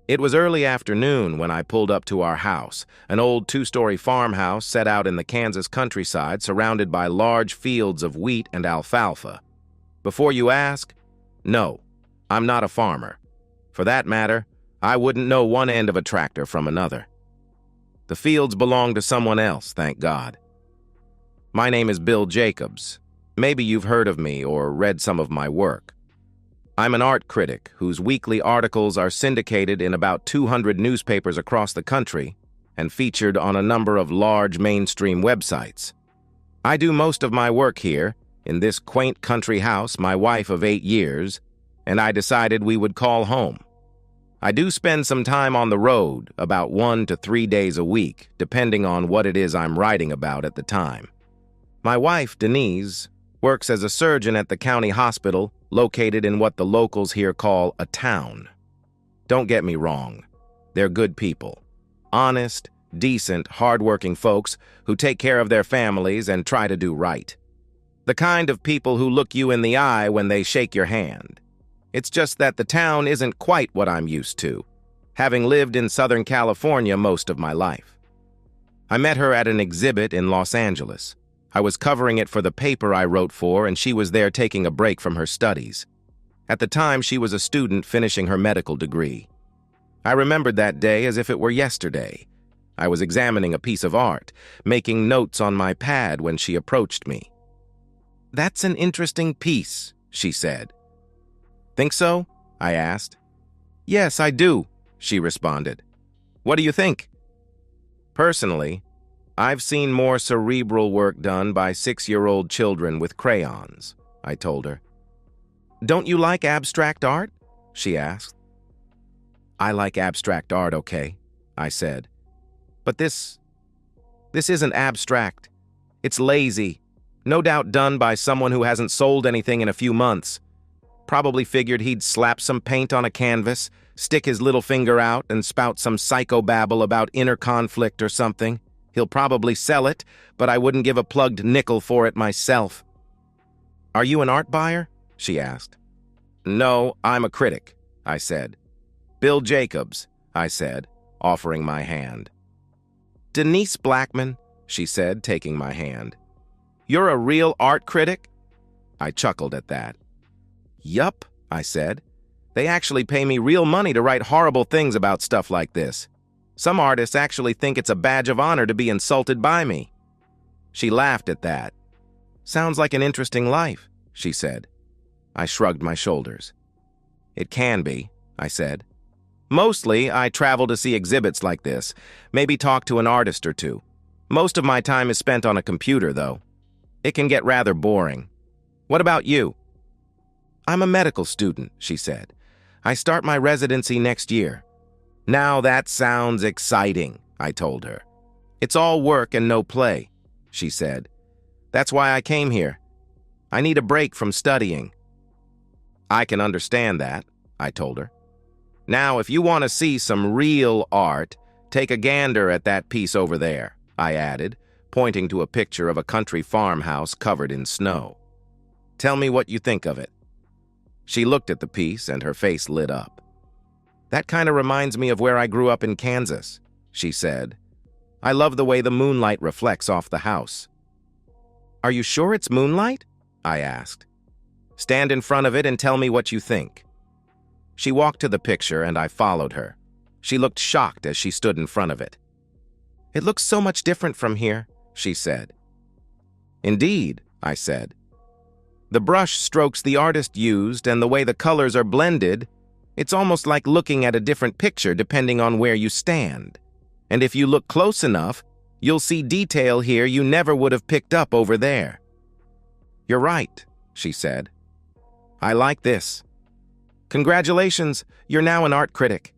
It was early afternoon when I pulled up to our house, an old two-story farmhouse set out in the Kansas countryside surrounded by large fields of wheat and alfalfa. Before you ask, no, I'm not a farmer. For that matter, I wouldn't know one end of a tractor from another. The fields belong to someone else, thank God. My name is Bill Jacobs. Maybe you've heard of me or read some of my work. I'm an art critic whose weekly articles are syndicated in about 200 newspapers across the country and featured on a number of large mainstream websites. I do most of my work here, in this quaint country house my wife of 8 years, and I decided we would call home. I do spend some time on the road, about 1 to 3 days a week, depending on what it is I'm writing about at the time. My wife, Denise, works as a surgeon at the county hospital located in what the locals here call a town. Don't get me wrong. They're good people. Honest, decent, hardworking folks who take care of their families and try to do right. The kind of people who look you in the eye when they shake your hand. It's just that the town isn't quite what I'm used to, having lived in Southern California most of my life. I met her at an exhibit in Los Angeles. I was covering it for the paper I wrote for, and she was there taking a break from her studies. At the time, she was a student finishing her medical degree. I remembered that day as if it were yesterday. I was examining a piece of art, making notes on my pad when she approached me. "That's an interesting piece," she said. "Think so?" I asked. "Yes, I do," she responded. "What do you think?" Personally, I've seen more cerebral work done by 6-year-old children with crayons, I told her. "Don't you like abstract art?" she asked. "I like abstract art, okay," I said. "But this isn't abstract. It's lazy, no doubt done by someone who hasn't sold anything in a few months. Probably figured he'd slap some paint on a canvas, stick his little finger out, and spout some psychobabble about inner conflict or something. He'll probably sell it, but I wouldn't give a plugged nickel for it myself." "Are you an art buyer?" she asked. "No, I'm a critic," I said. "Bill Jacobs," I said, offering my hand. "Denise Blackman," she said, taking my hand. "You're a real art critic?" I chuckled at that. "Yup," I said. "They actually pay me real money to write horrible things about stuff like this. Some artists actually think it's a badge of honor to be insulted by me." She laughed at that. "Sounds like an interesting life," she said. I shrugged my shoulders. "It can be," I said. "Mostly, I travel to see exhibits like this, maybe talk to an artist or two. Most of my time is spent on a computer, though. It can get rather boring. What about you?" "I'm a medical student," she said. "I start my residency next year." "Now that sounds exciting," I told her. "It's all work and no play," she said. "That's why I came here. I need a break from studying." "I can understand that," I told her. "Now, if you want to see some real art, take a gander at that piece over there," I added, pointing to a picture of a country farmhouse covered in snow. "Tell me what you think of it." She looked at the piece and her face lit up. "That kind of reminds me of where I grew up in Kansas," she said. "I love the way the moonlight reflects off the house." "Are you sure it's moonlight?" I asked. "Stand in front of it and tell me what you think." She walked to the picture and I followed her. She looked shocked as she stood in front of it. "It looks so much different from here," she said. "Indeed," I said. "The brush strokes the artist used and the way the colors are blended, it's almost like looking at a different picture depending on where you stand. And if you look close enough, you'll see detail here you never would have picked up over there." "You're right," she said. "I like this. Congratulations, you're now an art critic."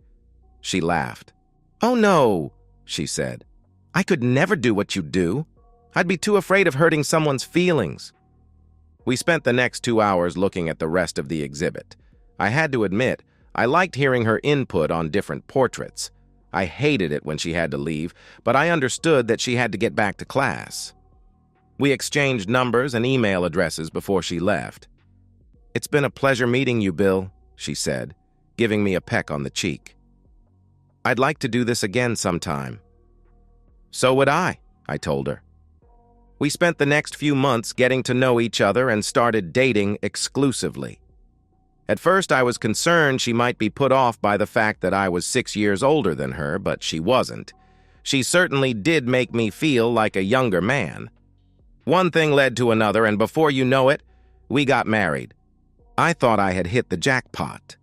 She laughed. "Oh no," she said. "I could never do what you do. I'd be too afraid of hurting someone's feelings." We spent the next 2 hours looking at the rest of the exhibit. I had to admit, I liked hearing her input on different portraits. I hated it when she had to leave, but I understood that she had to get back to class. We exchanged numbers and email addresses before she left. "It's been a pleasure meeting you, Bill," she said, giving me a peck on the cheek. I'd like to do this again sometime." "So would I told her. We spent the next few months getting to know each other and started dating exclusively. At first, I was concerned she might be put off by the fact that I was 6 years older than her, but she wasn't. She certainly did make me feel like a younger man. One thing led to another, and before you know it, we got married. I thought I had hit the jackpot.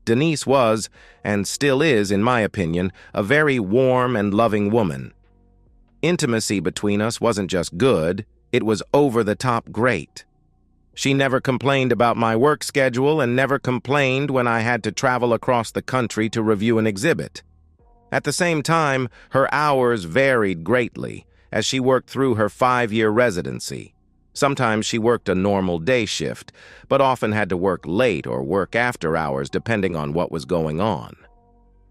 Denise was, and still is, in my opinion, a very warm and loving woman. Intimacy between us wasn't just good, it was over-the-top great. She never complained about my work schedule and never complained when I had to travel across the country to review an exhibit. At the same time, her hours varied greatly as she worked through her 5-year residency. Sometimes she worked a normal day shift, but often had to work late or work after hours depending on what was going on.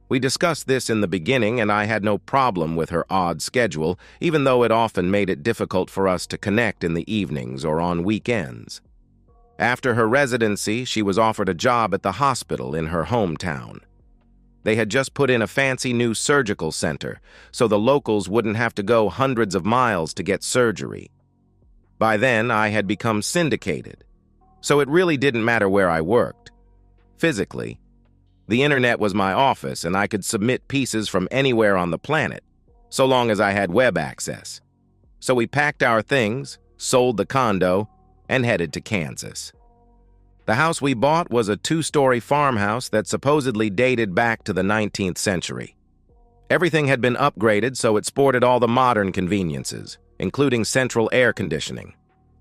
We discussed this in the beginning, and I had no problem with her odd schedule, even though it often made it difficult for us to connect in the evenings or on weekends. After her residency, she was offered a job at the hospital in her hometown. They had just put in a fancy new surgical center, so the locals wouldn't have to go hundreds of miles to get surgery. By then, I had become syndicated, so it really didn't matter where I worked. Physically, the internet was my office, and I could submit pieces from anywhere on the planet, so long as I had web access. So we packed our things, sold the condo, and headed to Kansas. The house we bought was a 2-story farmhouse that supposedly dated back to the 19th century. Everything had been upgraded, so it sported all the modern conveniences, including central air conditioning.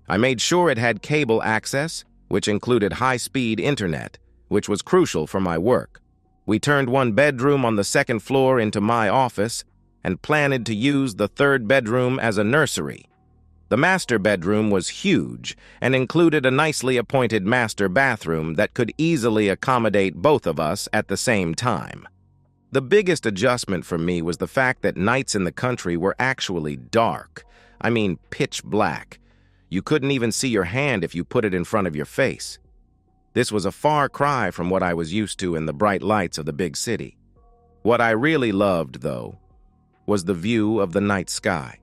I made sure it had cable access, which included high-speed internet, which was crucial for my work. We turned one bedroom on the second floor into my office and planned to use the third bedroom as a nursery. The master bedroom was huge and included a nicely appointed master bathroom that could easily accommodate both of us at the same time. The biggest adjustment for me was the fact that nights in the country were actually dark. I mean, pitch black. You couldn't even see your hand if you put it in front of your face. This was a far cry from what I was used to in the bright lights of the big city. What I really loved, though, was the view of the night sky.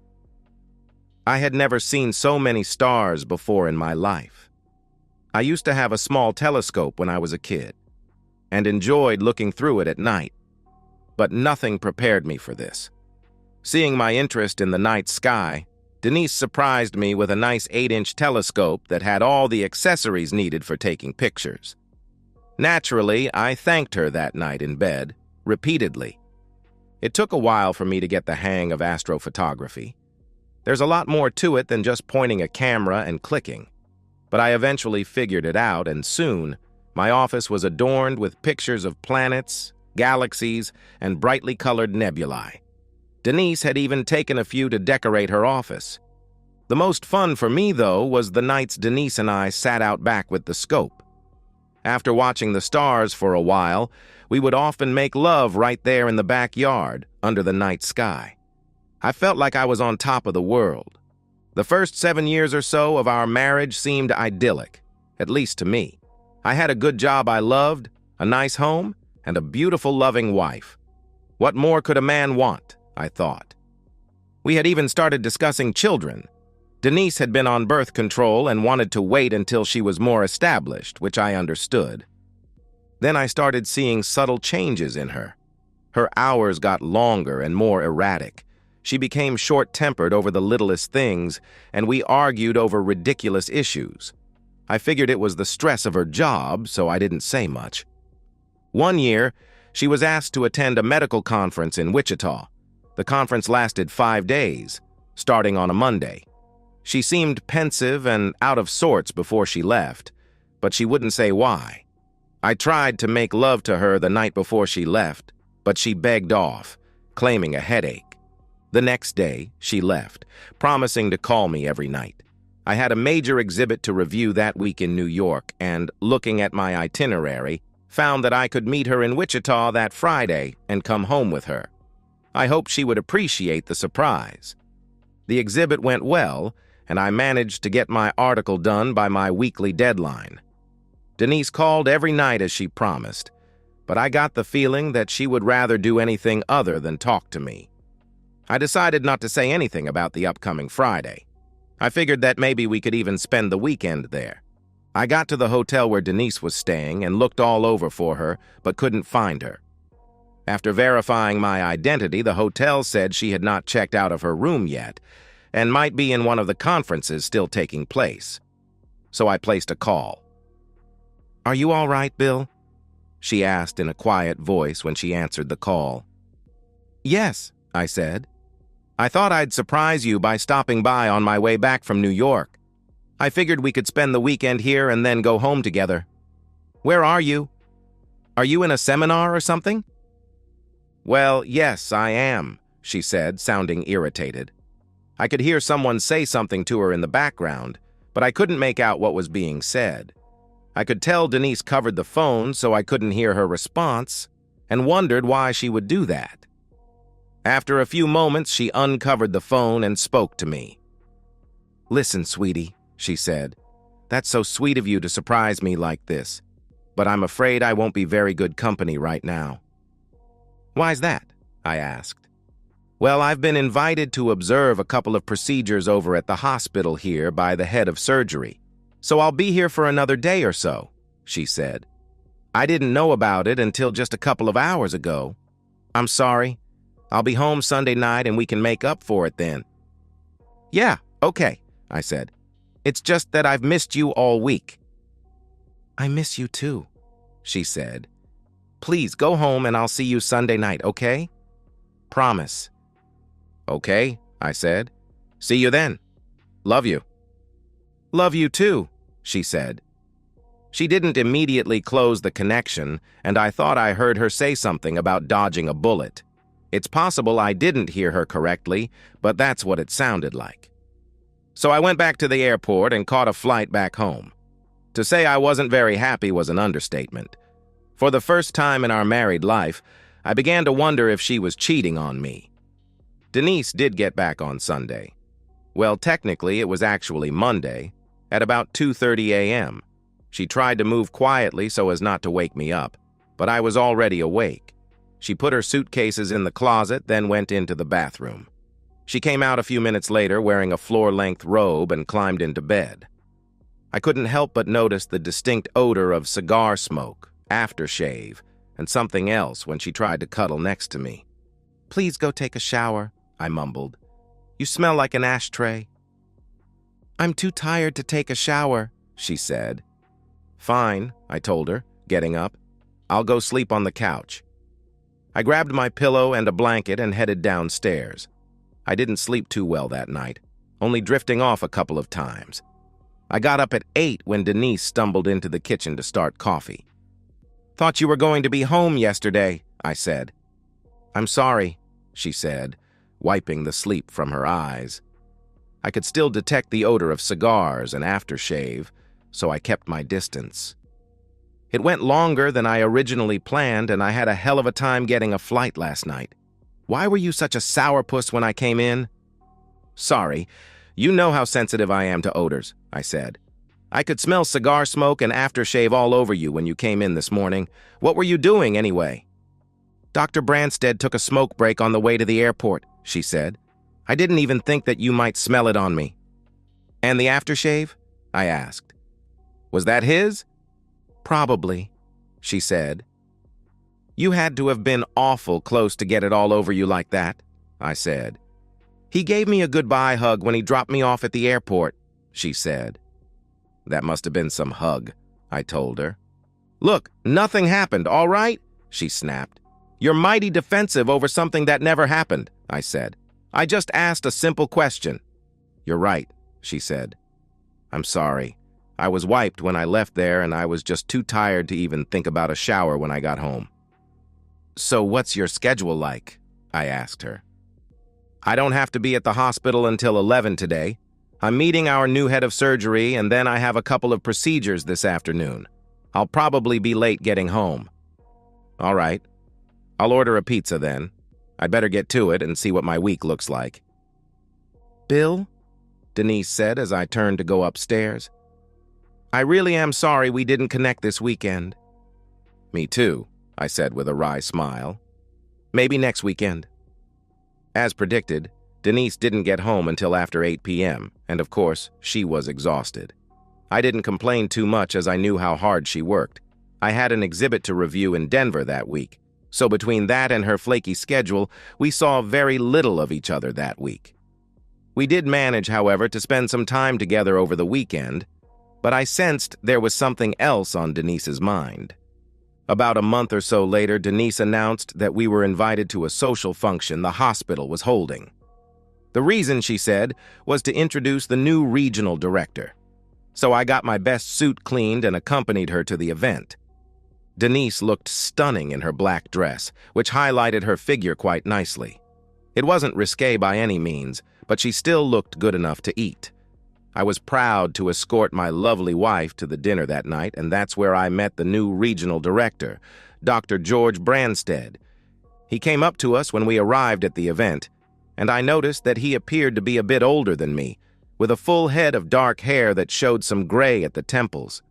I had never seen so many stars before in my life. I used to have a small telescope when I was a kid, and enjoyed looking through it at night, but nothing prepared me for this. Seeing my interest in the night sky, Denise surprised me with a nice 8-inch telescope that had all the accessories needed for taking pictures. Naturally, I thanked her that night in bed, repeatedly. It took a while for me to get the hang of astrophotography. There's a lot more to it than just pointing a camera and clicking. But I eventually figured it out, and soon, my office was adorned with pictures of planets, galaxies, and brightly colored nebulae. Denise had even taken a few to decorate her office. The most fun for me, though, was the nights Denise and I sat out back with the scope. After watching the stars for a while, we would often make love right there in the backyard, under the night sky. I felt like I was on top of the world. The first 7 years or so of our marriage seemed idyllic, at least to me. I had a good job I loved, a nice home, and a beautiful, loving wife. What more could a man want, I thought. We had even started discussing children. Denise had been on birth control and wanted to wait until she was more established, which I understood. Then I started seeing subtle changes in her. Her hours got longer and more erratic. She became short-tempered over the littlest things, and we argued over ridiculous issues. I figured it was the stress of her job, so I didn't say much. One year, she was asked to attend a medical conference in Wichita. The conference lasted 5 days, starting on a Monday. She seemed pensive and out of sorts before she left, but she wouldn't say why. I tried to make love to her the night before she left, but she begged off, claiming a headache. The next day, she left, promising to call me every night. I had a major exhibit to review that week in New York, and, looking at my itinerary, found that I could meet her in Wichita that Friday and come home with her. I hoped she would appreciate the surprise. The exhibit went well, and I managed to get my article done by my weekly deadline. Denise called every night as she promised, but I got the feeling that she would rather do anything other than talk to me. I decided not to say anything about the upcoming Friday. I figured that maybe we could even spend the weekend there. I got to the hotel where Denise was staying and looked all over for her, but couldn't find her. After verifying my identity, the hotel said she had not checked out of her room yet and might be in one of the conferences still taking place. So I placed a call. "Are you all right, Bill?" she asked in a quiet voice when she answered the call. "Yes," I said. "I thought I'd surprise you by stopping by on my way back from New York. I figured we could spend the weekend here and then go home together. Where are you? Are you in a seminar or something?" "Well, yes, I am," she said, sounding irritated. I could hear someone say something to her in the background, but I couldn't make out what was being said. I could tell Denise covered the phone so I couldn't hear her response, and wondered why she would do that. After a few moments, she uncovered the phone and spoke to me. "Listen, sweetie," she said. "That's so sweet of you to surprise me like this, but I'm afraid I won't be very good company right now." "Why's that?" I asked. "Well, I've been invited to observe a couple of procedures over at the hospital here by the head of surgery, so I'll be here for another day or so," she said. "I didn't know about it until just a couple of hours ago. I'm sorry. I'll be home Sunday night and we can make up for it then." "Yeah, okay," I said. "It's just that I've missed you all week." "I miss you too," she said. "Please go home and I'll see you Sunday night, okay? Promise." "Okay," I said. "See you then. Love you." "Love you too," she said. She didn't immediately close the connection, and I thought I heard her say something about dodging a bullet. It's possible I didn't hear her correctly, but that's what it sounded like. So I went back to the airport and caught a flight back home. To say I wasn't very happy was an understatement. For the first time in our married life, I began to wonder if she was cheating on me. Denise did get back on Sunday. Well, technically, it was actually Monday, at about 2:30 a.m. She tried to move quietly so as not to wake me up, but I was already awake. She put her suitcases in the closet, then went into the bathroom. She came out a few minutes later wearing a floor-length robe and climbed into bed. I couldn't help but notice the distinct odor of cigar smoke, aftershave, and something else when she tried to cuddle next to me. "Please go take a shower," I mumbled. "You smell like an ashtray." "I'm too tired to take a shower," she said. "Fine," I told her, getting up. "I'll go sleep on the couch." I grabbed my pillow and a blanket and headed downstairs. I didn't sleep too well that night, only drifting off a couple of times. I got up at 8 when Denise stumbled into the kitchen to start coffee. "Thought you were going to be home yesterday," I said. "I'm sorry," she said, wiping the sleep from her eyes. I could still detect the odor of cigars and aftershave, so I kept my distance. It went longer than I originally planned, and I had a hell of a time getting a flight last night. "Why were you such a sourpuss when I came in?" "Sorry. You know how sensitive I am to odors," I said. "I could smell cigar smoke and aftershave all over you when you came in this morning. What were you doing, anyway?" "Dr. Branstead took a smoke break on the way to the airport," she said. "I didn't even think that you might smell it on me." "And the aftershave?" I asked. "Was that his?" "Probably," she said. "You had to have been awful close to get it all over you like that," I said. "He gave me a goodbye hug when he dropped me off at the airport," she said. "That must have been some hug," I told her. "Look, nothing happened, all right?" she snapped. "You're mighty defensive over something that never happened," I said. "I just asked a simple question." "You're right," she said. "I'm sorry. I was wiped when I left there, and I was just too tired to even think about a shower when I got home." "So what's your schedule like?" I asked her. "I don't have to be at the hospital until 11 today. I'm meeting our new head of surgery, and then I have a couple of procedures this afternoon. I'll probably be late getting home." "All right. I'll order a pizza then. I'd better get to it and see what my week looks like." "Bill?" Denise said as I turned to go upstairs. "I really am sorry we didn't connect this weekend." "Me too," I said with a wry smile. Maybe next weekend. As predicted, Denise didn't get home until after 8 p.m., and of course, she was exhausted. I didn't complain too much as I knew how hard she worked. I had an exhibit to review in Denver that week, so between that and her flaky schedule, we saw very little of each other that week. We did manage, however, to spend some time together over the weekend, but I sensed there was something else on Denise's mind. About a month or so later, Denise announced that we were invited to a social function the hospital was holding. The reason, she said, was to introduce the new regional director. So I got my best suit cleaned and accompanied her to the event. Denise looked stunning in her black dress, which highlighted her figure quite nicely. It wasn't risque by any means, but she still looked good enough to eat. I was proud to escort my lovely wife to the dinner that night, and that's where I met the new regional director, Dr. George Branstead. He came up to us when we arrived at the event, and I noticed that he appeared to be a bit older than me, with a full head of dark hair that showed some gray at the temples.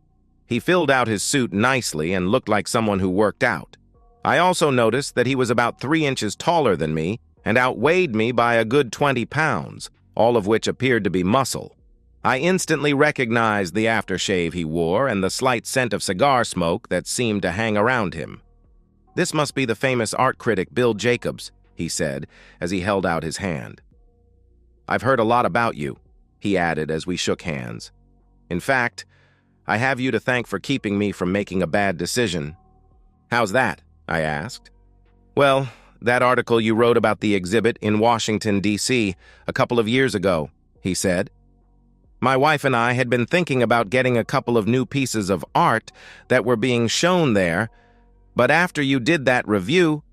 He filled out his suit nicely and looked like someone who worked out. I also noticed that he was about 3 inches taller than me and outweighed me by a good 20 pounds, all of which appeared to be muscle. I instantly recognized the aftershave he wore and the slight scent of cigar smoke that seemed to hang around him. "This must be the famous art critic Bill Jacobs," he said as he held out his hand. "I've heard a lot about you," he added as we shook hands. "In fact, I have you to thank for keeping me from making a bad decision." "How's that?" I asked. "Well, that article you wrote about the exhibit in Washington, D.C. a couple of years ago," he said. "My wife and I had been thinking about getting a couple of new pieces of art that were being shown there, but after you did that review,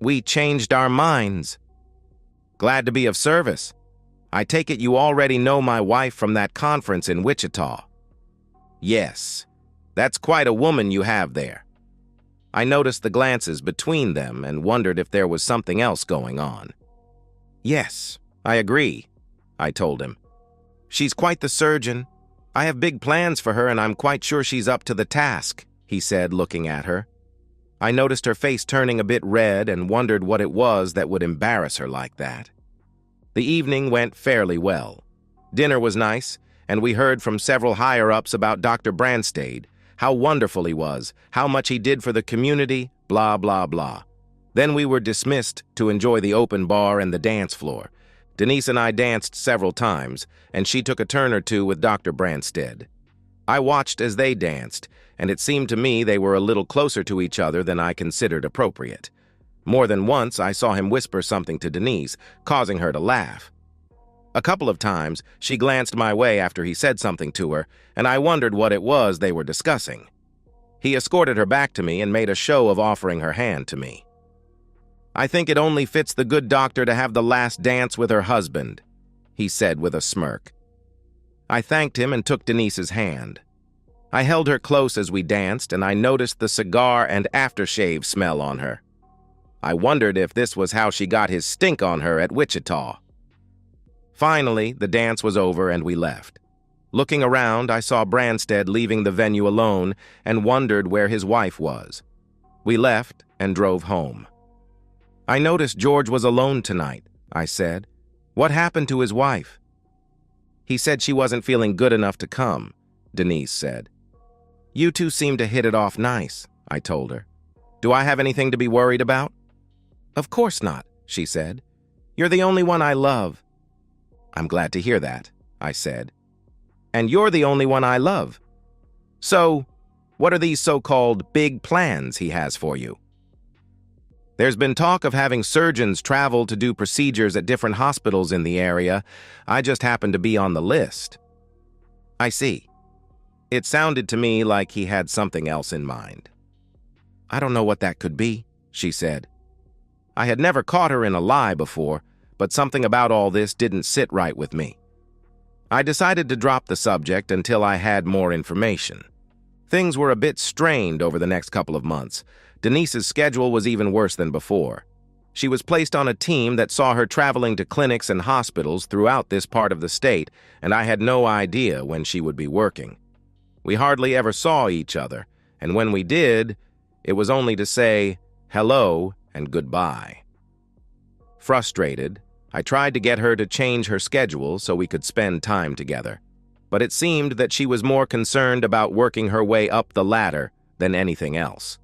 we changed our minds." "Glad to be of service. I take it you already know my wife from that conference in Wichita." "Yes, that's quite a woman you have there." I noticed the glances between them and wondered if there was something else going on. "Yes, I agree," I told him. "She's quite the surgeon. I have big plans for her and I'm quite sure she's up to the task," he said, looking at her. I noticed her face turning a bit red and wondered what it was that would embarrass her like that. The evening went fairly well. Dinner was nice, and we heard from several higher-ups about Dr. Branstead, how wonderful he was, how much he did for the community, blah, blah, blah. Then we were dismissed to enjoy the open bar and the dance floor. Denise and I danced several times, and she took a turn or two with Dr. Branstead. I watched as they danced, and it seemed to me they were a little closer to each other than I considered appropriate. More than once, I saw him whisper something to Denise, causing her to laugh. A couple of times, she glanced my way after he said something to her, and I wondered what it was they were discussing. He escorted her back to me and made a show of offering her hand to me. "I think it only fits the good doctor to have the last dance with her husband," he said with a smirk. I thanked him and took Denise's hand. I held her close as we danced, and I noticed the cigar and aftershave smell on her. I wondered if this was how she got his stink on her at Wichita. Finally, the dance was over and we left. Looking around, I saw Branstead leaving the venue alone and wondered where his wife was. We left and drove home. "I noticed George was alone tonight," I said. "What happened to his wife?" "He said she wasn't feeling good enough to come," Denise said. "You two seem to hit it off nice," I told her. "Do I have anything to be worried about?" "Of course not," she said. "You're the only one I love." "I'm glad to hear that," I said. "And you're the only one I love. So, what are these so-called big plans he has for you?" "There's been talk of having surgeons travel to do procedures at different hospitals in the area. I just happen to be on the list." "I see." It sounded to me like he had something else in mind. "I don't know what that could be," she said. I had never caught her in a lie before, but something about all this didn't sit right with me. I decided to drop the subject until I had more information. Things were a bit strained over the next couple of months. Denise's schedule was even worse than before. She was placed on a team that saw her traveling to clinics and hospitals throughout this part of the state, and I had no idea when she would be working. We hardly ever saw each other, and when we did, it was only to say hello and goodbye. Frustrated, I tried to get her to change her schedule so we could spend time together, but it seemed that she was more concerned about working her way up the ladder than anything else.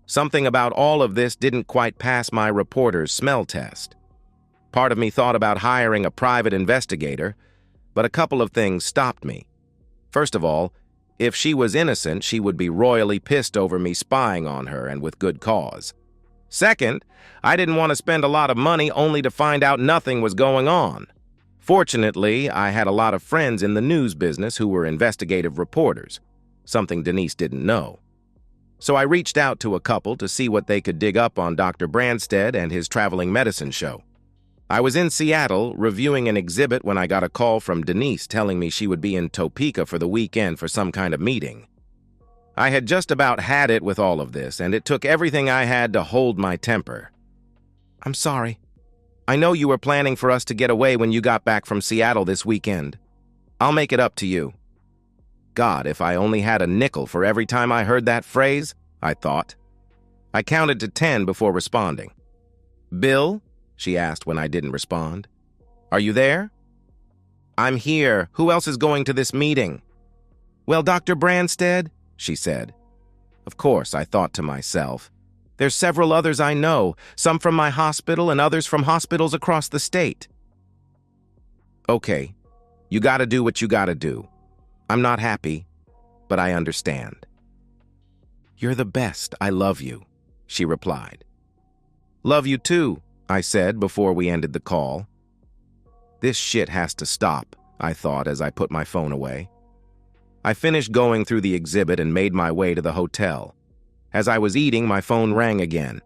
Something about all of this didn't quite pass my reporter's smell test. Part of me thought about hiring a private investigator, but a couple of things stopped me. First of all, if she was innocent, she would be royally pissed over me spying on her, and with good cause. Second, I didn't want to spend a lot of money only to find out nothing was going on. Fortunately, I had a lot of friends in the news business who were investigative reporters, something Denise didn't know. So I reached out to a couple to see what they could dig up on Dr. Branstad and his traveling medicine show. I was in Seattle reviewing an exhibit when I got a call from Denise telling me she would be in Topeka for the weekend for some kind of meeting. I had just about had it with all of this, and it took everything I had to hold my temper. "I'm sorry. I know you were planning for us to get away when you got back from Seattle this weekend. I'll make it up to you." God, if I only had a nickel for every time I heard that phrase, I thought. I counted to 10 before responding. "Bill?" she asked when I didn't respond. "Are you there?" "I'm here. Who else is going to this meeting?" "Well, Dr. Branstad," she said. Of course, I thought to myself. There's several others I know, some from my hospital and others from hospitals across the state. Okay, you gotta do what you gotta do. I'm not happy, but I understand. "You're the best. I love you," she replied. "Love you too," I said before we ended the call. This shit has to stop, I thought as I put my phone away. I finished going through the exhibit and made my way to the hotel. As I was eating, my phone rang again.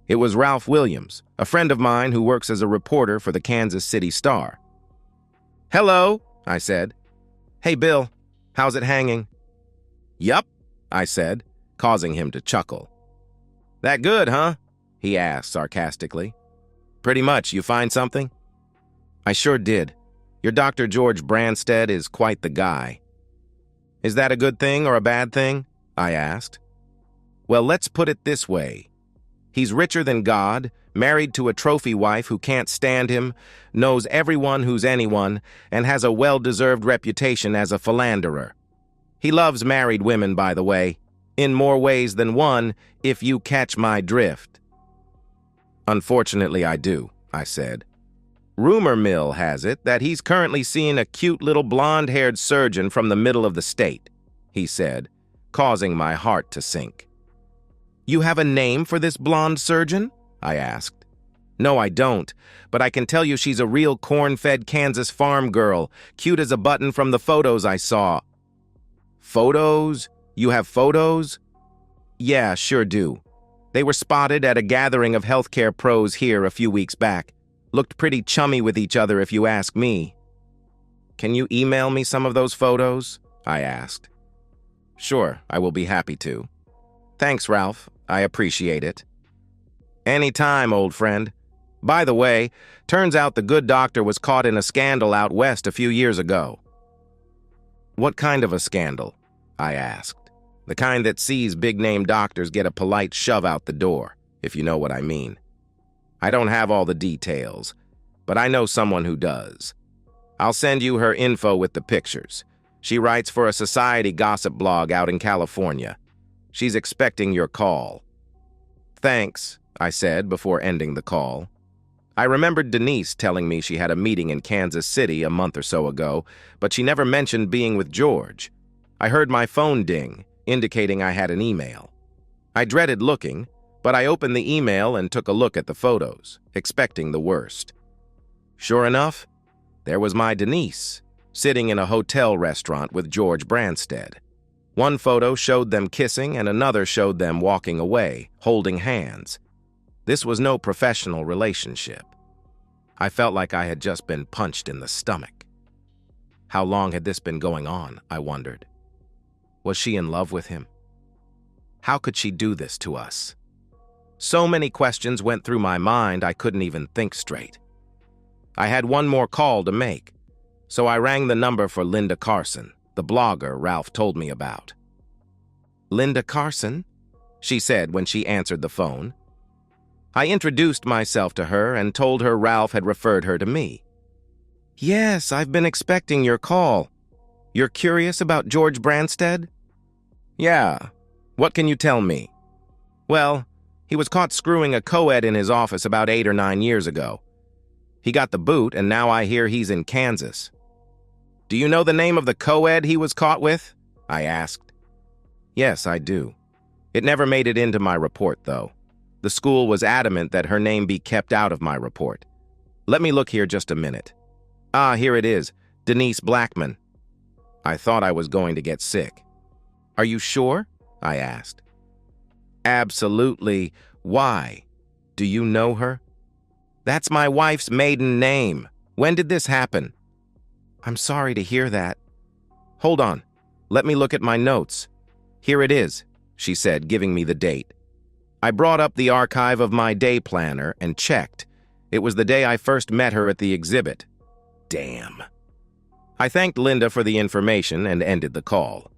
It was Ralph Williams, a friend of mine who works as a reporter for the Kansas City Star. "Hello," I said. "Hey, Bill, how's it hanging?" "Yup," I said, causing him to chuckle. "That good, huh?" he asked sarcastically. "Pretty much. You find something?" "I sure did. Your Dr. George Branstad is quite the guy." "Is that a good thing or a bad thing?" I asked. "Well, let's put it this way. He's richer than God, married to a trophy wife who can't stand him, knows everyone who's anyone, and has a well-deserved reputation as a philanderer. He loves married women, by the way, in more ways than one, if you catch my drift." "Unfortunately, I do," I said. "Rumor mill has it that he's currently seeing a cute little blonde-haired surgeon from the middle of the state," he said, causing my heart to sink. "You have a name for this blonde surgeon?" I asked. "No, I don't, but I can tell you she's a real corn-fed Kansas farm girl, cute as a button from the photos I saw." "Photos? You have photos?" "Yeah, sure do. They were spotted at a gathering of healthcare pros here a few weeks back. Looked pretty chummy with each other if you ask me." "Can you email me some of those photos?" I asked. "Sure, I will be happy to." "Thanks, Ralph. I appreciate it." "Anytime, old friend. By the way, turns out the good doctor was caught in a scandal out west a few years ago." "What kind of a scandal?" I asked. "The kind that sees big-name doctors get a polite shove out the door, if you know what I mean. I don't have all the details, but I know someone who does. I'll send you her info with the pictures. She writes for a society gossip blog out in California. She's expecting your call." "Thanks," I said before ending the call. I remembered Denise telling me she had a meeting in Kansas City a month or so ago, but she never mentioned being with George. I heard my phone ding, indicating I had an email. I dreaded looking, but I opened the email and took a look at the photos, expecting the worst. Sure enough, there was my Denise, sitting in a hotel restaurant with George Branstad. One photo showed them kissing and another showed them walking away, holding hands. This was no professional relationship. I felt like I had just been punched in the stomach. How long had this been going on, I wondered. Was she in love with him? How could she do this to us? So many questions went through my mind I couldn't even think straight. I had one more call to make, so I rang the number for Linda Carson, the blogger Ralph told me about. "Linda Carson?" she said when she answered the phone. I introduced myself to her and told her Ralph had referred her to me. Yes, I've been expecting your call. You're curious about George Branstead? Yeah. What can you tell me? Well, he was caught screwing a co-ed in his office about 8 or 9 years ago. He got the boot, and now I hear he's in Kansas. Do you know the name of the co-ed he was caught with? I asked. Yes, I do. It never made it into my report, though. The school was adamant that her name be kept out of my report. Let me look here just a minute. Ah, here it is. Denise Blackman. I thought I was going to get sick. Are you sure? I asked. Absolutely. Why? Do you know her? That's my wife's maiden name. When did this happen? I'm sorry to hear that. Hold on. Let me look at my notes. Here it is, she said, giving me the date. I brought up the archive of my day planner and checked. It was the day I first met her at the exhibit. Damn. I thanked Linda for the information and ended the call.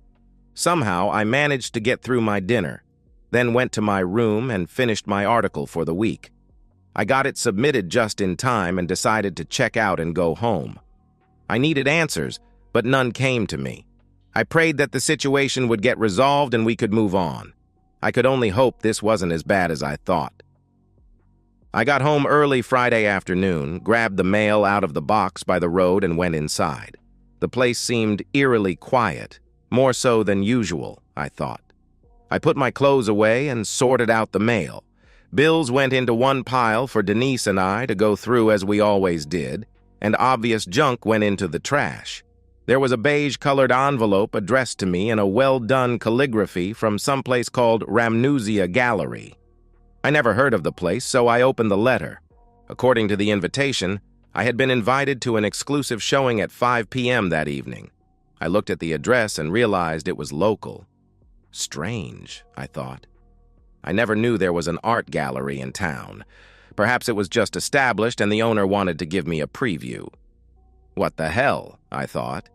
Somehow, I managed to get through my dinner, then went to my room and finished my article for the week. I got it submitted just in time and decided to check out and go home. I needed answers, but none came to me. I prayed that the situation would get resolved and we could move on. I could only hope this wasn't as bad as I thought. I got home early Friday afternoon, grabbed the mail out of the box by the road and went inside. The place seemed eerily quiet, more so than usual, I thought. I put my clothes away and sorted out the mail. Bills went into one pile for Denise and I to go through as we always did, and obvious junk went into the trash. There was a beige-colored envelope addressed to me in a well-done calligraphy from someplace called Ramnusia Gallery. I never heard of the place, so I opened the letter. According to the invitation, I had been invited to an exclusive showing at 5 p.m. that evening. I looked at the address and realized it was local. Strange, I thought. I never knew there was an art gallery in town. Perhaps it was just established and the owner wanted to give me a preview. What the hell, I thought.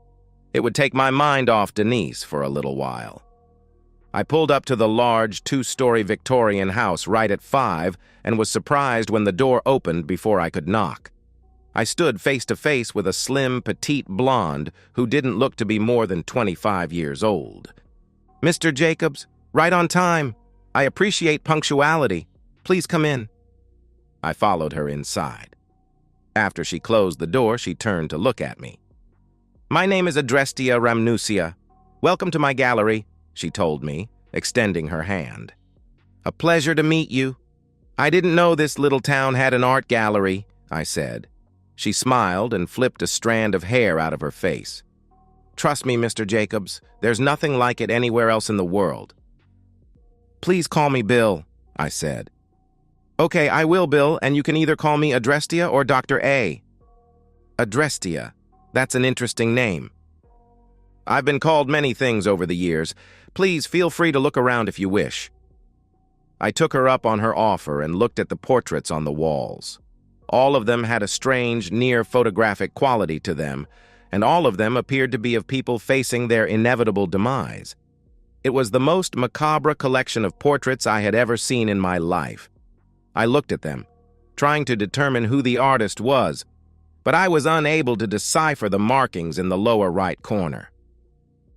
It would take my mind off Denise for a little while. I pulled up to the large, 2-story Victorian house right at 5 and was surprised when the door opened before I could knock. I stood face to face with a slim, petite blonde who didn't look to be more than 25 years old. Mr. Jacobs, right on time. I appreciate punctuality. Please come in. I followed her inside. After she closed the door, she turned to look at me. My name is Adrestia Ramnusia. Welcome to my gallery, she told me, extending her hand. A pleasure to meet you. I didn't know this little town had an art gallery, I said. She smiled and flipped a strand of hair out of her face. Trust me, Mr. Jacobs, there's nothing like it anywhere else in the world. Please call me Bill, I said. Okay, I will, Bill, and you can either call me Adrestia or Dr. A. Adrestia. That's an interesting name. I've been called many things over the years. Please feel free to look around if you wish. I took her up on her offer and looked at the portraits on the walls. All of them had a strange, near-photographic quality to them, and all of them appeared to be of people facing their inevitable demise. It was the most macabre collection of portraits I had ever seen in my life. I looked at them, trying to determine who the artist was, but I was unable to decipher the markings in the lower right corner.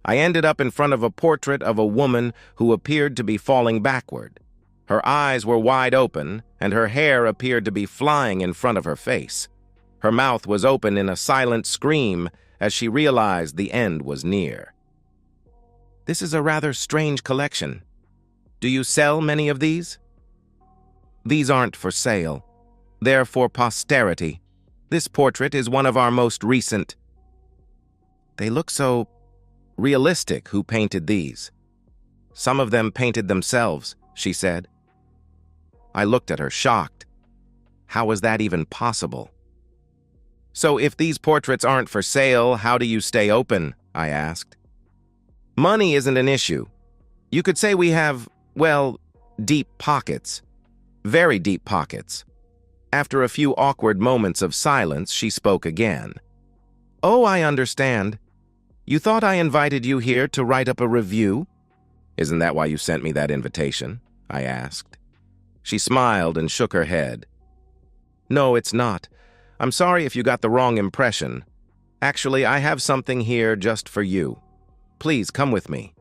I ended up in front of a portrait of a woman who appeared to be falling backward. Her eyes were wide open, and her hair appeared to be flying in front of her face. Her mouth was open in a silent scream as she realized the end was near. This is a rather strange collection. Do you sell many of these? These aren't for sale. They're for posterity. This portrait is one of our most recent. They look so realistic. Who painted these? Some of them painted themselves, she said. I looked at her, shocked. How was that even possible? So if these portraits aren't for sale, how do you stay open? I asked. Money isn't an issue. You could say we have, well, deep pockets. Very deep pockets. After a few awkward moments of silence, she spoke again. Oh, I understand. You thought I invited you here to write up a review? Isn't that why you sent me that invitation? I asked. She smiled and shook her head. No, it's not. I'm sorry if you got the wrong impression. Actually, I have something here just for you. Please come with me.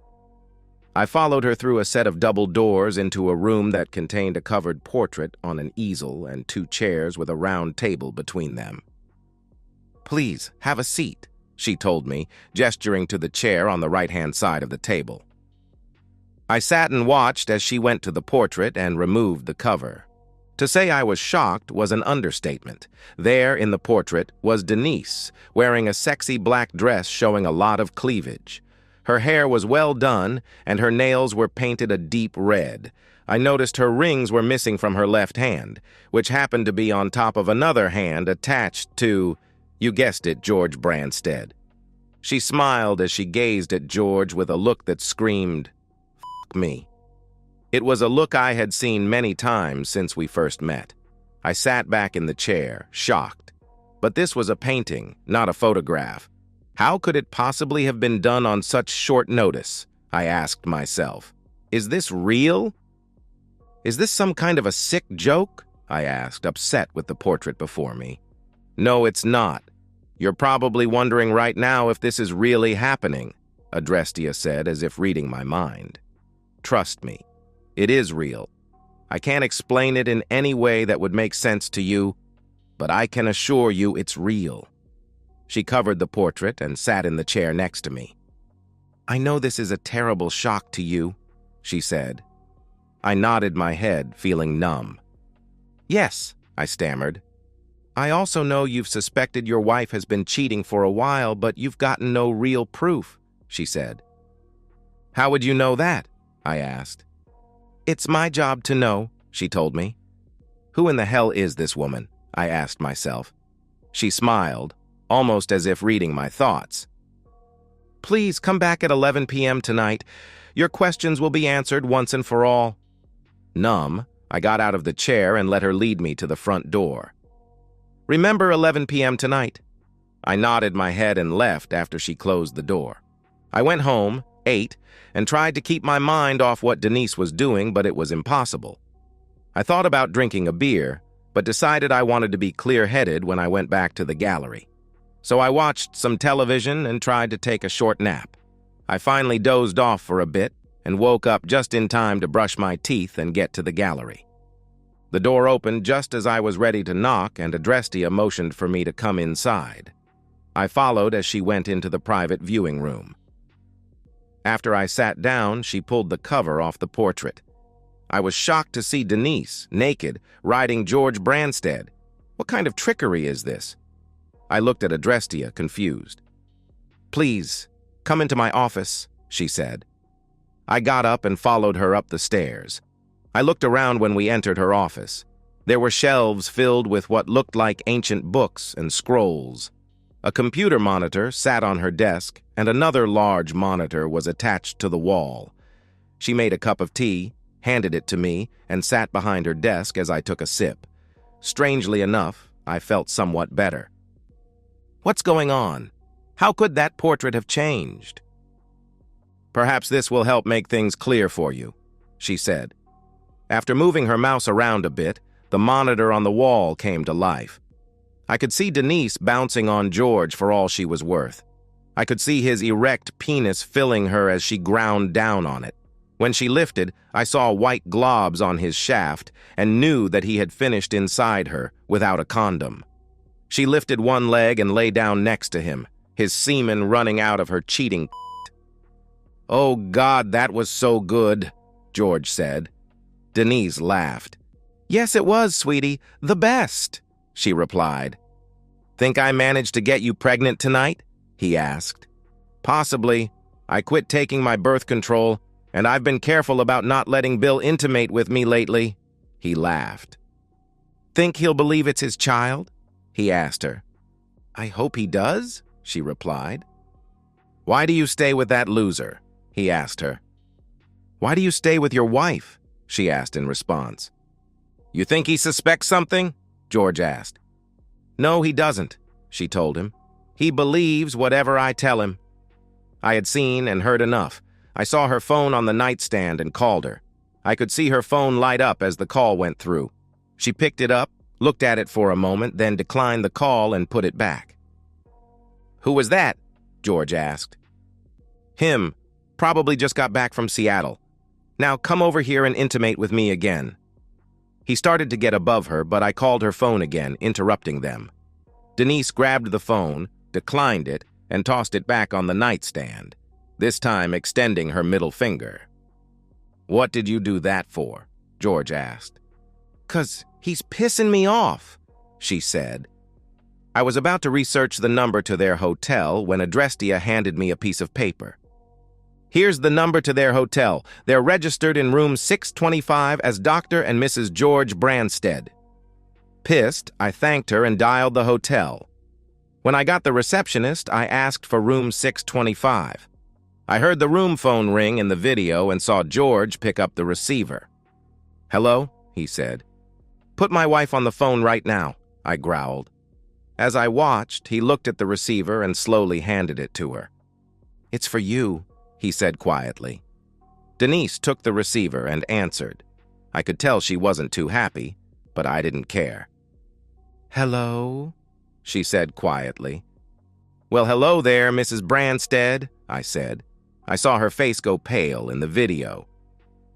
I followed her through a set of double doors into a room that contained a covered portrait on an easel and 2 chairs with a round table between them. Please, have a seat, she told me, gesturing to the chair on the right-hand side of the table. I sat and watched as she went to the portrait and removed the cover. To say I was shocked was an understatement. There in the portrait was Denise, wearing a sexy black dress showing a lot of cleavage. Her hair was well done, and her nails were painted a deep red. I noticed her rings were missing from her left hand, which happened to be on top of another hand attached to, you guessed it, George Branstead. She smiled as she gazed at George with a look that screamed, "F*** me." It was a look I had seen many times since we first met. I sat back in the chair, shocked. But this was a painting, not a photograph. How could it possibly have been done on such short notice? I asked myself. Is this real? Is this some kind of a sick joke? I asked, upset with the portrait before me. No, it's not. You're probably wondering right now if this is really happening, Adrestia said, as if reading my mind. Trust me, it is real. I can't explain it in any way that would make sense to you, but I can assure you it's real. She covered the portrait and sat in the chair next to me. I know this is a terrible shock to you, she said. I nodded my head, feeling numb. Yes, I stammered. I also know you've suspected your wife has been cheating for a while, but you've gotten no real proof, she said. How would you know that? I asked. It's my job to know, she told me. Who in the hell is this woman? I asked myself. She smiled, almost as if reading my thoughts. Please come back at 11 p.m. tonight. Your questions will be answered once and for all. Numb, I got out of the chair and let her lead me to the front door. Remember 11 p.m. tonight? I nodded my head and left after she closed the door. I went home, ate, and tried to keep my mind off what Denise was doing, but it was impossible. I thought about drinking a beer, but decided I wanted to be clear-headed when I went back to the gallery. So I watched some television and tried to take a short nap. I finally dozed off for a bit and woke up just in time to brush my teeth and get to the gallery. The door opened just as I was ready to knock, and Adrestia motioned for me to come inside. I followed as she went into the private viewing room. After I sat down, she pulled the cover off the portrait. I was shocked to see Denise, naked, riding George Branstead. What kind of trickery is this? I looked at Adrestia, confused. Please, come into my office, she said. I got up and followed her up the stairs. I looked around when we entered her office. There were shelves filled with what looked like ancient books and scrolls. A computer monitor sat on her desk, and another large monitor was attached to the wall. She made a cup of tea, handed it to me, and sat behind her desk as I took a sip. Strangely enough, I felt somewhat better. What's going on? How could that portrait have changed? Perhaps this will help make things clear for you, she said. After moving her mouse around a bit, the monitor on the wall came to life. I could see Denise bouncing on George for all she was worth. I could see his erect penis filling her as she ground down on it. When she lifted, I saw white globs on his shaft and knew that he had finished inside her without a condom. She lifted one leg and lay down next to him, his semen running out of her cheating. Oh God, that was so good, George said. Denise laughed. Yes, it was, sweetie. The best, she replied. Think I managed to get you pregnant tonight? He asked. Possibly. I quit taking my birth control, and I've been careful about not letting Bill intimate with me lately. He laughed. Think he'll believe it's his child? He asked her. I hope he does, she replied. Why do you stay with that loser? He asked her. Why do you stay with your wife? She asked in response. You think he suspects something? George asked. No, he doesn't, she told him. He believes whatever I tell him. I had seen and heard enough. I saw her phone on the nightstand and called her. I could see her phone light up as the call went through. She picked it up, looked at it for a moment, then declined the call and put it back. "Who was that?" George asked. "Him. Probably just got back from Seattle. Now come over here and intimate with me again." He started to get above her, but I called her phone again, interrupting them. Denise grabbed the phone, declined it, and tossed it back on the nightstand, this time extending her middle finger. "What did you do that for?" George asked. "'Cause he's pissing me off," she said. I was about to research the number to their hotel when Adrestia handed me a piece of paper. "Here's the number to their hotel. They're registered in room 625 as Dr. and Mrs. George Branstead." Pissed, I thanked her and dialed the hotel. When I got the receptionist, I asked for room 625. I heard the room phone ring in the video and saw George pick up the receiver. "Hello?" he said. "Put my wife on the phone right now," I growled. As I watched, he looked at the receiver and slowly handed it to her. "It's for you," he said quietly. Denise took the receiver and answered. I could tell she wasn't too happy, but I didn't care. "Hello?" she said quietly. "Well, hello there, Mrs. Branstead," I said. I saw her face go pale in the video.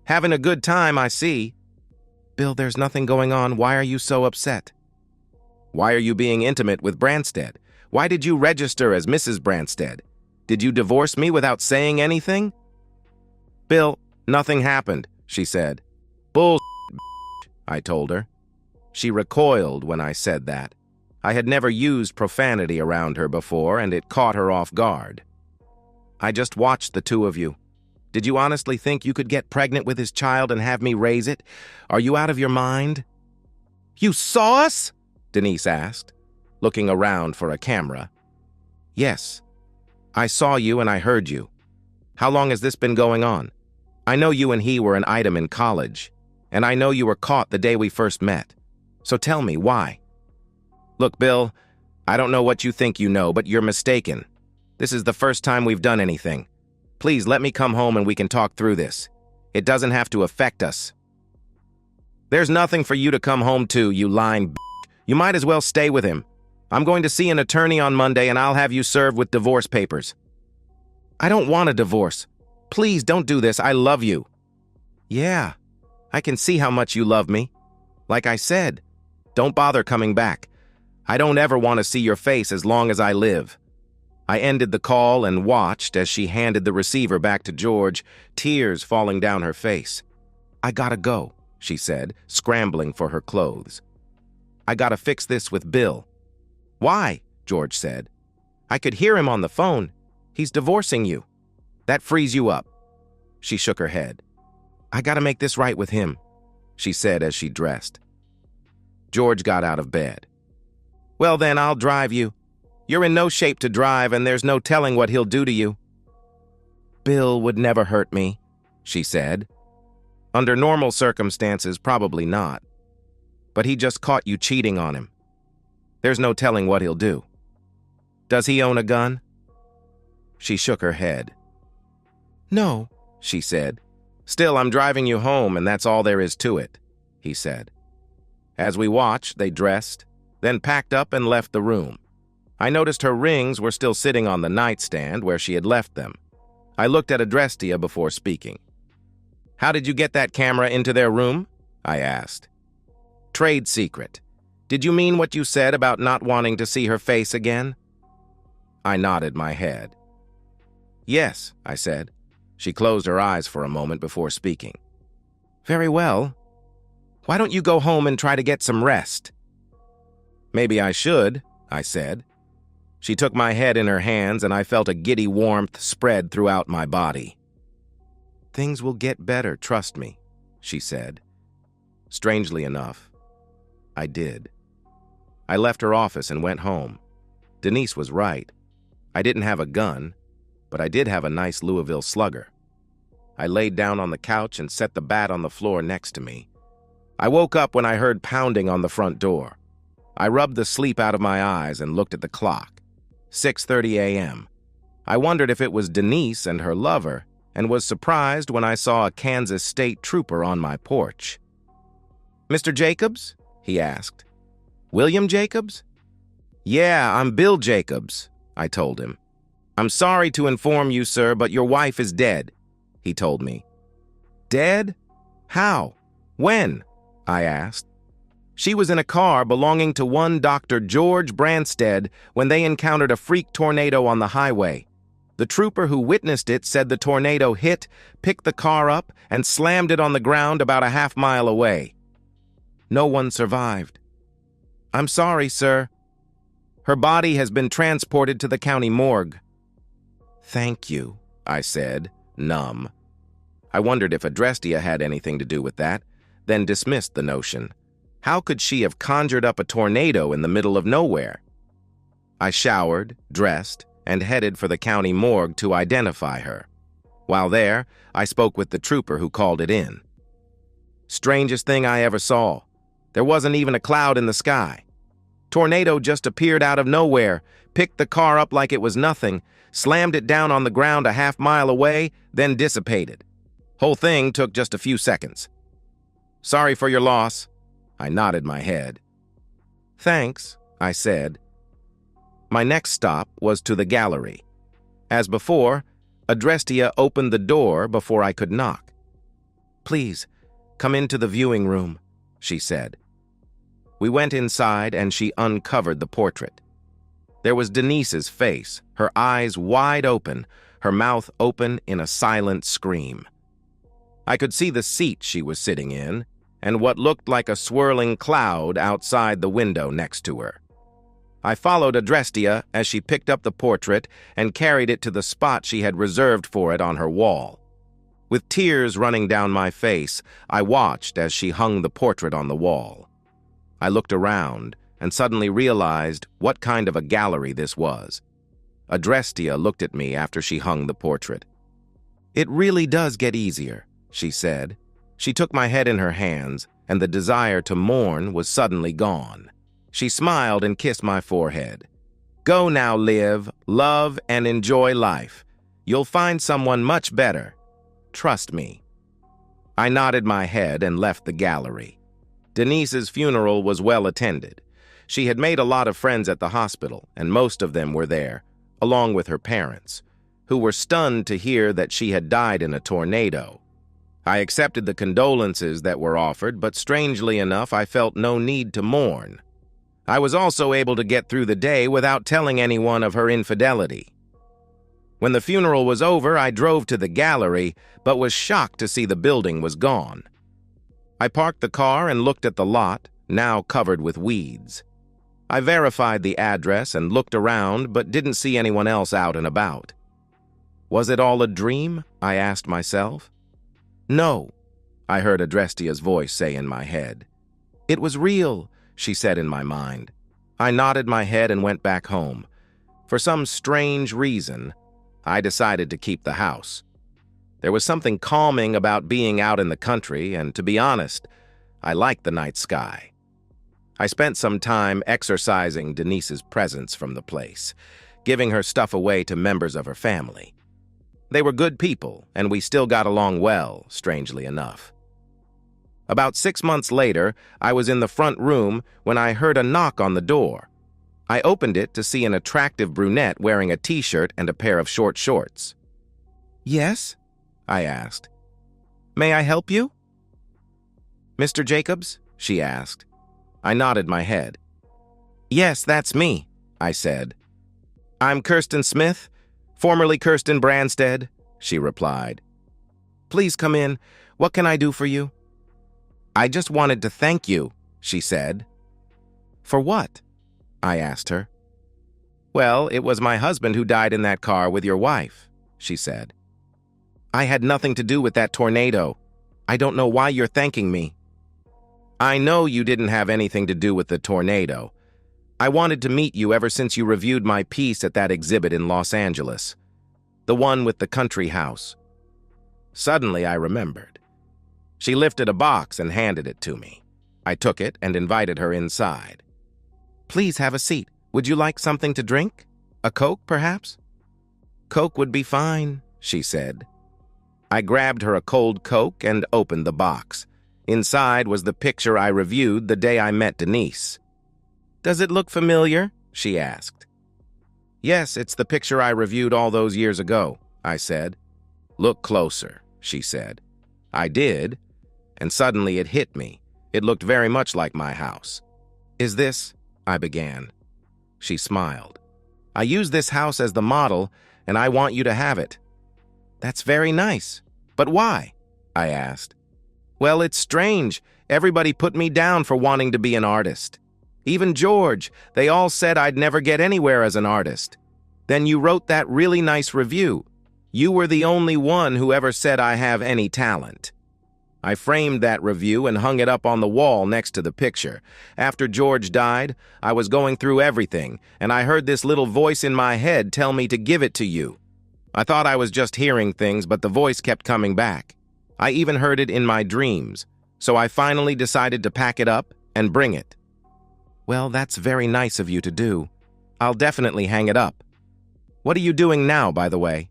"Having a good time, I see." "Bill, there's nothing going on. Why are you so upset?" "Why are you being intimate with Branstead? Why did you register as Mrs. Branstead? Did you divorce me without saying anything?" "Bill, nothing happened," she said. "Bull***, I told her. She recoiled when I said that. I had never used profanity around her before, and it caught her off guard. "I just watched the two of you. Did you honestly think you could get pregnant with his child and have me raise it? Are you out of your mind?" "You saw us?" Denise asked, looking around for a camera. "Yes. I saw you and I heard you. How long has this been going on? I know you and he were an item in college, and I know you were caught the day we first met. So tell me, why?" "Look, Bill, I don't know what you think you know, but you're mistaken. This is the first time we've done anything. Please let me come home and we can talk through this. It doesn't have to affect us." "There's nothing for you to come home to, you lying b****. You might as well stay with him. I'm going to see an attorney on Monday and I'll have you served with divorce papers." "I don't want a divorce. Please don't do this. I love you." "Yeah, I can see how much you love me. Like I said, don't bother coming back. I don't ever want to see your face as long as I live." I ended the call and watched as she handed the receiver back to George, tears falling down her face. "I gotta go," she said, scrambling for her clothes. "I gotta fix this with Bill." "Why?" George said. "I could hear him on the phone. He's divorcing you. That frees you up." She shook her head. "I gotta make this right with him," she said as she dressed. George got out of bed. "Well then, I'll drive you. You're in no shape to drive and there's no telling what he'll do to you." "Bill would never hurt me," she said. "Under normal circumstances, probably not. But he just caught you cheating on him. There's no telling what he'll do. Does he own a gun?" She shook her head. "No," she said. "Still, I'm driving you home and that's all there is to it," he said. As we watched, they dressed, then packed up and left the room. I noticed her rings were still sitting on the nightstand where she had left them. I looked at Adrestia before speaking. "How did you get that camera into their room?" I asked. "Trade secret. Did you mean what you said about not wanting to see her face again?" I nodded my head. "Yes," I said. She closed her eyes for a moment before speaking. "Very well. Why don't you go home and try to get some rest?" "Maybe I should," I said. She took my head in her hands and I felt a giddy warmth spread throughout my body. "Things will get better, trust me," she said. Strangely enough, I did. I left her office and went home. Denise was right. I didn't have a gun, but I did have a nice Louisville Slugger. I laid down on the couch and set the bat on the floor next to me. I woke up when I heard pounding on the front door. I rubbed the sleep out of my eyes and looked at the clock. 6:30 a.m. I wondered if it was Denise and her lover, and was surprised when I saw a Kansas state trooper on my porch. "Mr. Jacobs?" he asked. "William Jacobs?" "Yeah, I'm Bill Jacobs," I told him. "I'm sorry to inform you, sir, but your wife is dead," he told me. "Dead? How? When?" I asked. "She was in a car belonging to one Dr. George Branstead when they encountered a freak tornado on the highway. The trooper who witnessed it said the tornado hit, picked the car up, and slammed it on the ground about a half-mile away. No one survived. I'm sorry, sir. Her body has been transported to the county morgue." "Thank you," I said, numb. I wondered if Adrestia had anything to do with that, then dismissed the notion. How could she have conjured up a tornado in the middle of nowhere? I showered, dressed, and headed for the county morgue to identify her. While there, I spoke with the trooper who called it in. "Strangest thing I ever saw. There wasn't even a cloud in the sky. Tornado just appeared out of nowhere, picked the car up like it was nothing, slammed it down on the ground a half-mile away, then dissipated. Whole thing took just a few seconds. Sorry for your loss." I nodded my head. "Thanks," I said. My next stop was to the gallery. As before, Adrestia opened the door before I could knock. "Please, come into the viewing room," she said. We went inside and she uncovered the portrait. There was Denise's face, her eyes wide open, her mouth open in a silent scream. I could see the seat she was sitting in, and what looked like a swirling cloud outside the window next to her. I followed Adrestia as she picked up the portrait and carried it to the spot she had reserved for it on her wall. With tears running down my face, I watched as she hung the portrait on the wall. I looked around and suddenly realized what kind of a gallery this was. Adrestia looked at me after she hung the portrait. "It really does get easier," she said. She took my head in her hands, and the desire to mourn was suddenly gone. She smiled and kissed my forehead. "Go now, live, love, and enjoy life. You'll find someone much better. Trust me." I nodded my head and left the gallery. Denise's funeral was well attended. She had made a lot of friends at the hospital, and most of them were there, along with her parents, who were stunned to hear that she had died in a tornado. I accepted the condolences that were offered, but strangely enough, I felt no need to mourn. I was also able to get through the day without telling anyone of her infidelity. When the funeral was over, I drove to the gallery, but was shocked to see the building was gone. I parked the car and looked at the lot, now covered with weeds. I verified the address and looked around, but didn't see anyone else out and about. Was it all a dream? I asked myself. "No," I heard Adrestia's voice say in my head. "It was real," she said in my mind. I nodded my head and went back home. For some strange reason, I decided to keep the house. There was something calming about being out in the country, and to be honest, I liked the night sky. I spent some time exorcising Denise's presence from the place, giving her stuff away to members of her family. They were good people, and we still got along well, strangely enough. About 6 months later, I was in the front room when I heard a knock on the door. I opened it to see an attractive brunette wearing a t-shirt and a pair of short shorts. "Yes?" I asked. "May I help you?" "Mr. Jacobs?" she asked. I nodded my head. "Yes, that's me," I said. "I'm Kirsten Smith, formerly Kirsten Branstead," she replied. "Please come in. What can I do for you?" "I just wanted to thank you," she said. "For what?" I asked her. "Well, it was my husband who died in that car with your wife," she said. "I had nothing to do with that tornado. I don't know why you're thanking me." "I know you didn't have anything to do with the tornado. I wanted to meet you ever since you reviewed my piece at that exhibit in Los Angeles, the one with the country house." Suddenly, I remembered. She lifted a box and handed it to me. I took it and invited her inside. "Please have a seat. Would you like something to drink? A Coke, perhaps?" "Coke would be fine," she said. I grabbed her a cold Coke and opened the box. Inside was the picture I reviewed the day I met Denise. "Does it look familiar?" she asked. "Yes, it's the picture I reviewed all those years ago," I said. "Look closer," she said. I did, and suddenly it hit me. It looked very much like my house. "Is this?" I began. She smiled. "I use this house as the model, and I want you to have it." "That's very nice. But why?" I asked. "Well, it's strange. Everybody put me down for wanting to be an artist. Even George, they all said I'd never get anywhere as an artist. Then you wrote that really nice review. You were the only one who ever said I have any talent." I framed that review and hung it up on the wall next to the picture. After George died, I was going through everything, and I heard this little voice in my head tell me to give it to you. I thought I was just hearing things, but the voice kept coming back. I even heard it in my dreams, so I finally decided to pack it up and bring it. "Well, that's very nice of you to do. I'll definitely hang it up. What are you doing now, by the way?"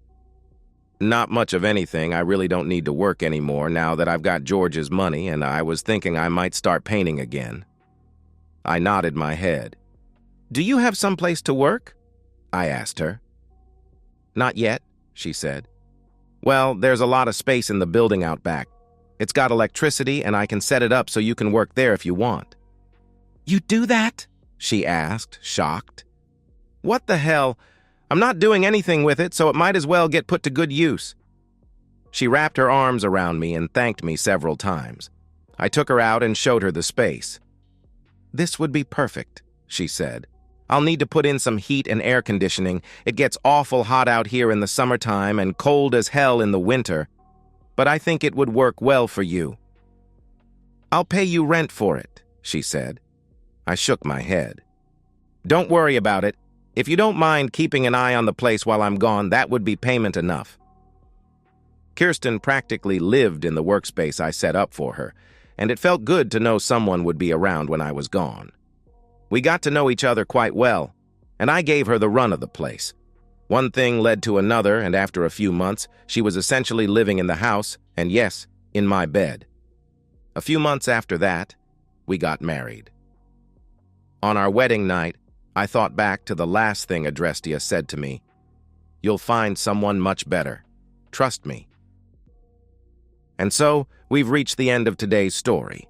"Not much of anything. I really don't need to work anymore now that I've got George's money, and I was thinking I might start painting again." I nodded my head. "Do you have someplace to work?" I asked her. "Not yet," she said. "Well, there's a lot of space in the building out back. It's got electricity, and I can set it up so you can work there if you want." "You do that?" she asked, shocked. "What the hell? I'm not doing anything with it, so it might as well get put to good use." She wrapped her arms around me and thanked me several times. I took her out and showed her the space. "This would be perfect," she said. "I'll need to put in some heat and air conditioning. It gets awful hot out here in the summertime and cold as hell in the winter, but I think it would work well for you." "I'll pay you rent for it," she said. I shook my head. "Don't worry about it. If you don't mind keeping an eye on the place while I'm gone, that would be payment enough." Kirsten practically lived in the workspace I set up for her, and it felt good to know someone would be around when I was gone. We got to know each other quite well, and I gave her the run of the place. One thing led to another, and after a few months, she was essentially living in the house, and yes, in my bed. A few months after that, we got married. On our wedding night, I thought back to the last thing Adrestia said to me. "You'll find someone much better. Trust me." And so, we've reached the end of today's story.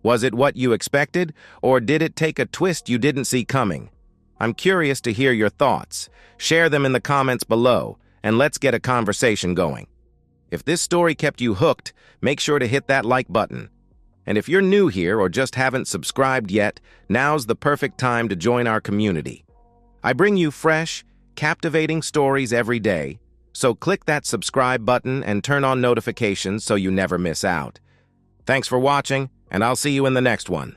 Was it what you expected, or did it take a twist you didn't see coming? I'm curious to hear your thoughts. Share them in the comments below, and let's get a conversation going. If this story kept you hooked, make sure to hit that like button. And if you're new here or just haven't subscribed yet, now's the perfect time to join our community. I bring you fresh, captivating stories every day, so click that subscribe button and turn on notifications so you never miss out. Thanks for watching, and I'll see you in the next one.